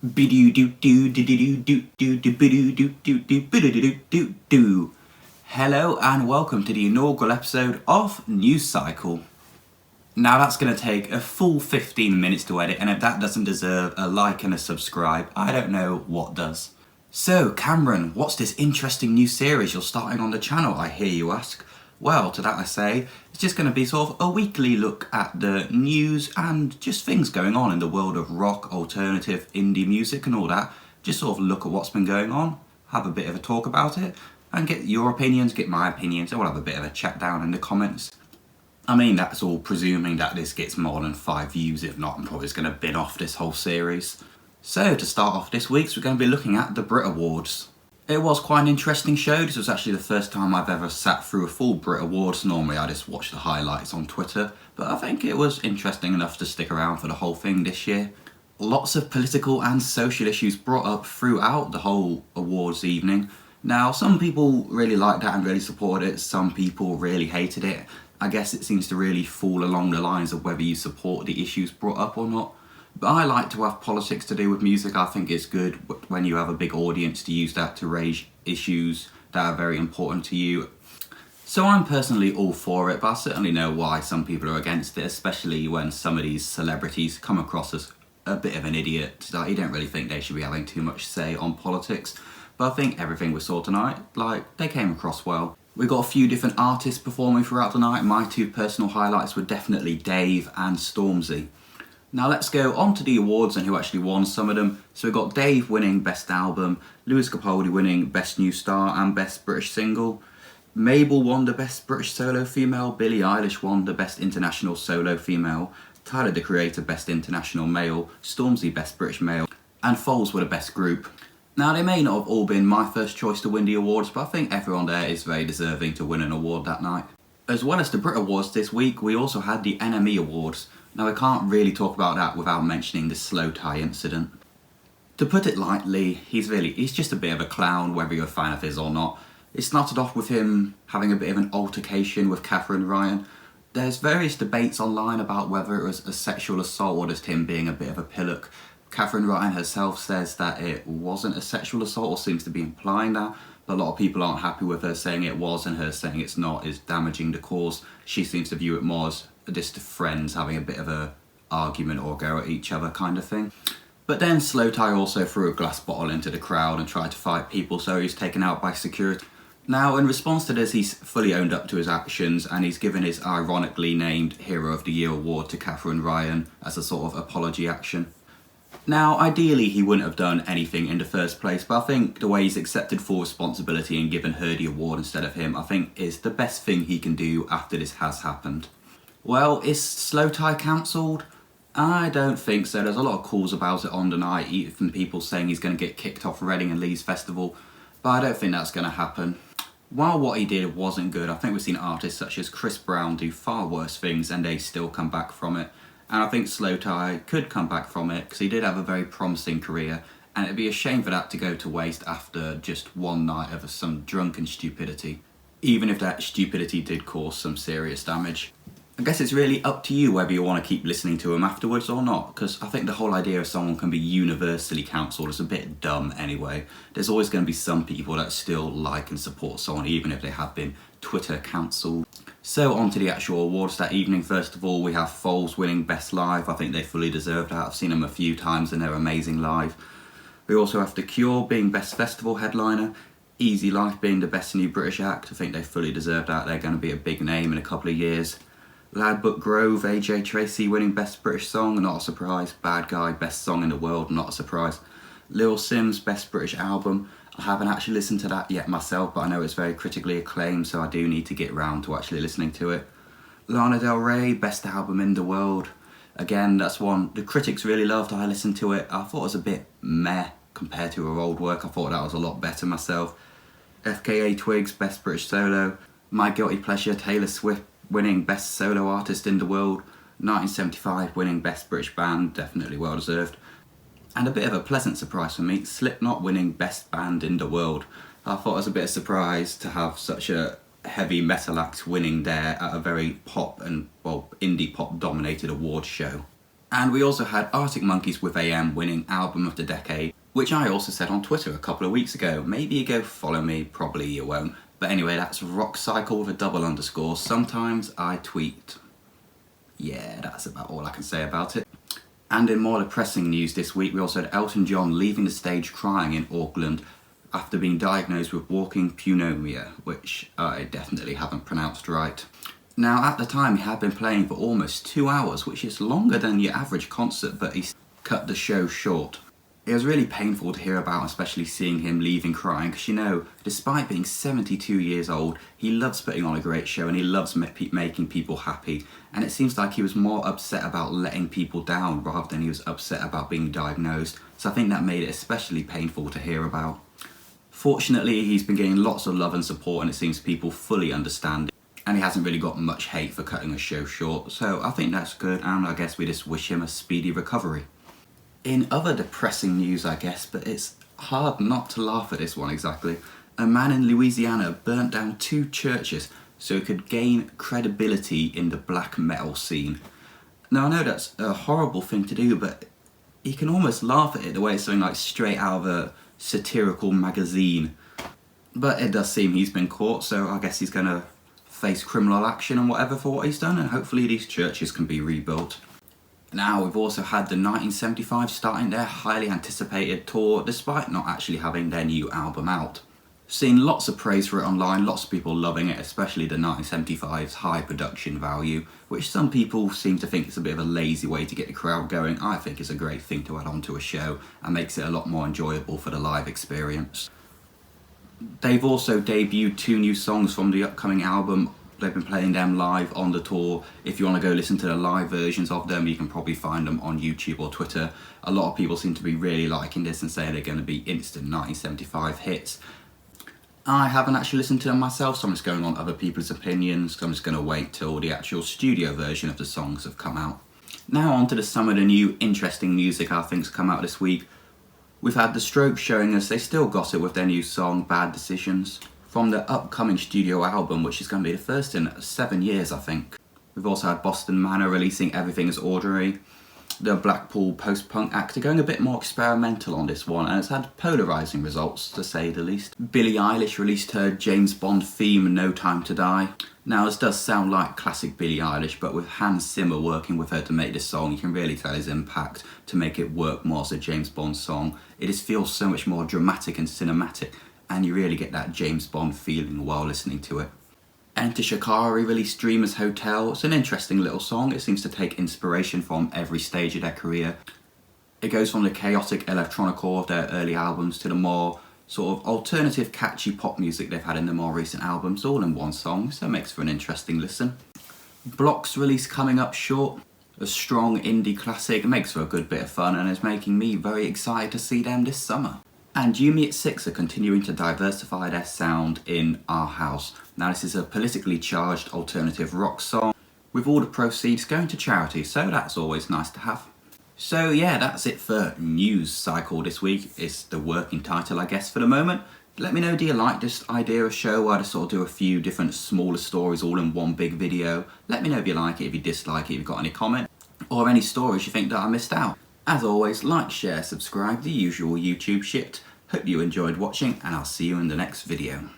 Hello and welcome to the inaugural episode of News Cycle. Now that's going to take a full 15 minutes to edit, and if that doesn't deserve a like and a subscribe, I don't know what does. So Cameron, what's this interesting new series you're starting on the channel, I hear you ask? Well, to that I say, it's just going to be sort of a weekly look at the news and just things going on in the world of rock, alternative, indie music and all that. Just sort of look at what's been going on, have a bit of a talk about it, and get your opinions, get my opinions, and we'll have a bit of a chat down in the comments. I mean, that's all presuming that this gets more than 5 views. If not, I'm probably just going to bin off this whole series. So, to start off this week, we're going to be looking at the Brit Awards. It was quite an interesting show. This was actually the first time I've ever sat through a full Brit Awards. Normally I just watch the highlights on Twitter, but I think it was interesting enough to stick around for the whole thing this year. Lots of political and social issues brought up throughout the whole awards evening. Now, some people really liked that and really supported it, some people really hated it. I guess it seems to really fall along the lines of whether you support the issues brought up or not. But I like to have politics to do with music. I think it's good when you have a big audience to use that to raise issues that are very important to you. So I'm personally all for it, but I certainly know why some people are against it, especially when some of these celebrities come across as a bit of an idiot. That you don't really think they should be having too much say on politics. But I think everything we saw tonight, they came across well. We got a few different artists performing throughout the night. My 2 personal highlights were definitely Dave and Stormzy. Now let's go on to the awards and who actually won some of them. So we got Dave winning Best Album, Lewis Capaldi winning Best New Star and Best British Single. Mabel won the Best British Solo Female, Billie Eilish won the Best International Solo Female, Tyler the Creator Best International Male, Stormzy Best British Male, and Foles were the Best Group. Now they may not have all been my first choice to win the awards, but I think everyone there is very deserving to win an award that night. As well as the Brit Awards this week, we also had the Nme Awards. Now I can't really talk about that without mentioning the Slowthai incident. To put it lightly, he's just a bit of a clown, whether you're a fan of his or not. It started off with him having a bit of an altercation with Katherine Ryan. There's various debates online about whether it was a sexual assault or just him being a bit of a pillock. Katherine Ryan herself says that it wasn't a sexual assault, or seems to be implying that, but a lot of people aren't happy with her saying it was, and her saying it's not is damaging the cause. She seems to view it more as just friends having a bit of a argument or go at each other kind of thing. But then Slowthai also threw a glass bottle into the crowd and tried to fight people, so he was taken out by security. Now in response to this, he's fully owned up to his actions and he's given his ironically named Hero of the Year award to Katherine Ryan as a sort of apology action. Now ideally he wouldn't have done anything in the first place, but I think the way he's accepted full responsibility and given her the award instead of him, I think is the best thing he can do after this has happened. Well, is Slowthai cancelled? I don't think so. There's a lot of calls about it on the night, even people saying he's going to get kicked off Reading and Leeds Festival, but I don't think that's going to happen. While what he did wasn't good, I think we've seen artists such as Chris Brown do far worse things and they still come back from it. And I think Slowthai could come back from it because he did have a very promising career, and it'd be a shame for that to go to waste after just one night of some drunken stupidity, even if that stupidity did cause some serious damage. I guess it's really up to you whether you want to keep listening to him afterwards or not, because I think the whole idea of someone can be universally cancelled is a bit dumb anyway. There's always going to be some people that still like and support someone even if they have been Twitter cancelled. So on to the actual awards that evening. First of all, we have Foles winning Best Live. I think they fully deserve that. I've seen them a few times and they're amazing live. We also have The Cure being Best Festival Headliner, Easy Life being the Best New British Act. I think they fully deserve that. They're going to be a big name in a couple of years. Ladbroke Grove, AJ Tracey winning Best British Song, not a surprise. Bad Guy, Best Song in the World, not a surprise. Lil Sims, Best British Album. I haven't actually listened to that yet myself, but I know it's very critically acclaimed, so I do need to get round to actually listening to it. Lana Del Rey, Best Album in the World. Again, that's one the critics really loved. I listened to it. I thought it was a bit meh compared to her old work. I thought that was a lot better myself. FKA Twigs, Best British Solo. My Guilty Pleasure, Taylor Swift winning Best Solo Artist in the World. 1975 winning Best British Band, definitely well deserved. And a bit of a pleasant surprise for me, Slipknot winning Best Band in the World. I thought it was a bit of a surprise to have such a heavy metal act winning there at a very pop and, well, indie pop dominated awards show. And we also had Arctic Monkeys with AM winning Album of the Decade, which I also said on Twitter a couple of weeks ago. Maybe you go follow me, probably you won't. But anyway, that's Rock Cycle with a double underscore. Sometimes I tweet. Yeah, that's about all I can say about it. And in more depressing news this week, we also had Elton John leaving the stage crying in Auckland after being diagnosed with walking pneumonia, which I definitely haven't pronounced right. Now, at the time, he had been playing for almost 2 hours, which is longer than your average concert, but he cut the show short. It was really painful to hear about, especially seeing him leaving crying, because you know, despite being 72 years old, he loves putting on a great show and he loves making people happy. And it seems like he was more upset about letting people down rather than he was upset about being diagnosed. So I think that made it especially painful to hear about. Fortunately, he's been getting lots of love and support, and it seems people fully understand it. And he hasn't really got much hate for cutting a show short, so I think that's good, and I guess we just wish him a speedy recovery. In other depressing news, I guess, but it's hard not to laugh at this one exactly, a man in Louisiana burnt down 2 churches so he could gain credibility in the black metal scene. Now I know that's a horrible thing to do, but you can almost laugh at it the way it's something like straight out of a satirical magazine. But it does seem he's been caught, so I guess he's gonna face criminal action and whatever for what he's done, and hopefully these churches can be rebuilt. Now we've also had the 1975 starting their highly anticipated tour despite not actually having their new album out. Seen lots of praise for it online, lots of people loving it, especially the 1975's high production value, which some people seem to think is a bit of a lazy way to get the crowd going. I think it's a great thing to add on to a show and makes it a lot more enjoyable for the live experience. They've also debuted 2 new songs from the upcoming album. They've been playing them live on the tour. If you want to go listen to the live versions of them, you can probably find them on YouTube or Twitter. A lot of people seem to be really liking this and say they're going to be instant 1975 hits. I haven't actually listened to them myself, so I'm just going on other people's opinions, so I'm just going to wait till the actual studio version of the songs have come out. Now on to some of the new interesting music I think's come out this week. We've had The Strokes showing us they still got it with their new song Bad Decisions from the upcoming studio album, which is going to be the first in 7 years, I think. We've also had Boston Manor releasing Everything is Ordinary. The Blackpool post-punk act are going a bit more experimental on this one, and it's had polarising results, to say the least. Billie Eilish released her James Bond theme, No Time to Die. Now, this does sound like classic Billie Eilish, but with Hans Zimmer working with her to make this song, you can really tell his impact to make it work more as a James Bond song. It just feels so much more dramatic and cinematic, and you really get that James Bond feeling while listening to it. Enter Shikari released Dreamer's Hotel. It's an interesting little song. It seems to take inspiration from every stage of their career. It goes from the chaotic electronic core of their early albums to the more sort of alternative catchy pop music they've had in the more recent albums, all in one song, so it makes for an interesting listen. Block's release Coming Up Short, a strong indie classic. It makes for a good bit of fun and is making me very excited to see them this summer. And Yumi at 6 are continuing to diversify their sound in Our House. Now this is a politically charged alternative rock song with all the proceeds going to charity, so that's always nice to have. So yeah, that's it for News Cycle this week. It's the working title, I guess, for the moment. Let me know, do you like this idea of show where I just sort of do a few different smaller stories all in one big video? Let me know if you like it, if you dislike it, if you've got any comment, or any stories you think that I missed out. As always, like, share, subscribe, the usual YouTube shit. Hope you enjoyed watching, and I'll see you in the next video.